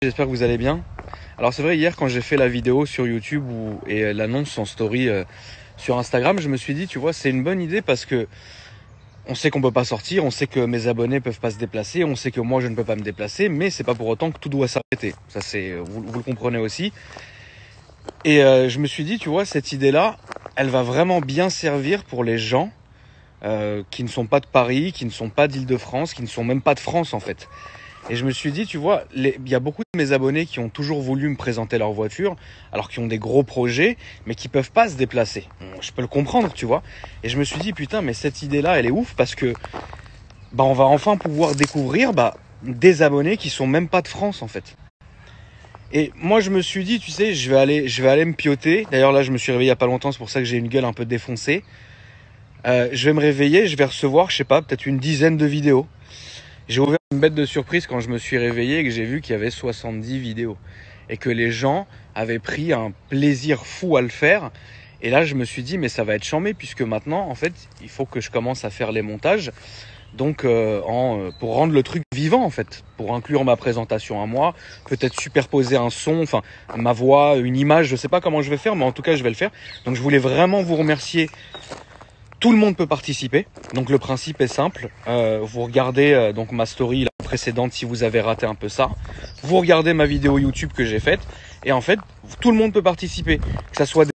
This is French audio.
J'espère que vous allez bien. Alors c'est vrai, hier quand j'ai fait la vidéo sur YouTube et l'annonce en story sur Instagram, je me suis dit, tu vois, c'est une bonne idée parce que on sait qu'on peut pas sortir, on sait que mes abonnés peuvent pas se déplacer, on sait que moi je ne peux pas me déplacer, mais c'est pas pour autant que tout doit s'arrêter. Ça c'est, vous le comprenez aussi. Et je me suis dit, tu vois, cette idée-là, elle va vraiment bien servir pour les gens qui ne sont pas de Paris, qui ne sont pas d'Île-de-France, qui ne sont même pas de France en fait. Et je me suis dit, tu vois, il y a beaucoup de mes abonnés qui ont toujours voulu me présenter leur voiture, alors qu'ils ont des gros projets, mais qui peuvent pas se déplacer. Je peux le comprendre, tu vois. Et je me suis dit, putain, mais cette idée-là, elle est ouf parce que, on va enfin pouvoir découvrir, des abonnés qui sont même pas de France, en fait. Et moi, je me suis dit, tu sais, je vais aller me pioter. D'ailleurs, là, je me suis réveillé il y a pas longtemps, c'est pour ça que j'ai une gueule un peu défoncée. Je vais me réveiller, je vais recevoir, je sais pas, peut-être une dizaine de vidéos. J'ai ouvert une bête de surprise quand je me suis réveillé et que j'ai vu qu'il y avait 70 vidéos. Et que les gens avaient pris un plaisir fou à le faire. Et là, je me suis dit, mais ça va être charmé puisque maintenant, en fait, il faut que je commence à faire les montages. Donc, pour rendre le truc vivant, en fait. Pour inclure ma présentation à moi. Peut-être superposer un son, enfin, ma voix, une image. Je sais pas comment je vais faire, mais en tout cas, je vais le faire. Donc, je voulais vraiment vous remercier. Tout le monde peut participer, donc le principe est simple. Vous regardez donc ma story la précédente si vous avez raté un peu ça. Vous regardez ma vidéo YouTube que j'ai faite et en fait tout le monde peut participer, que ça soit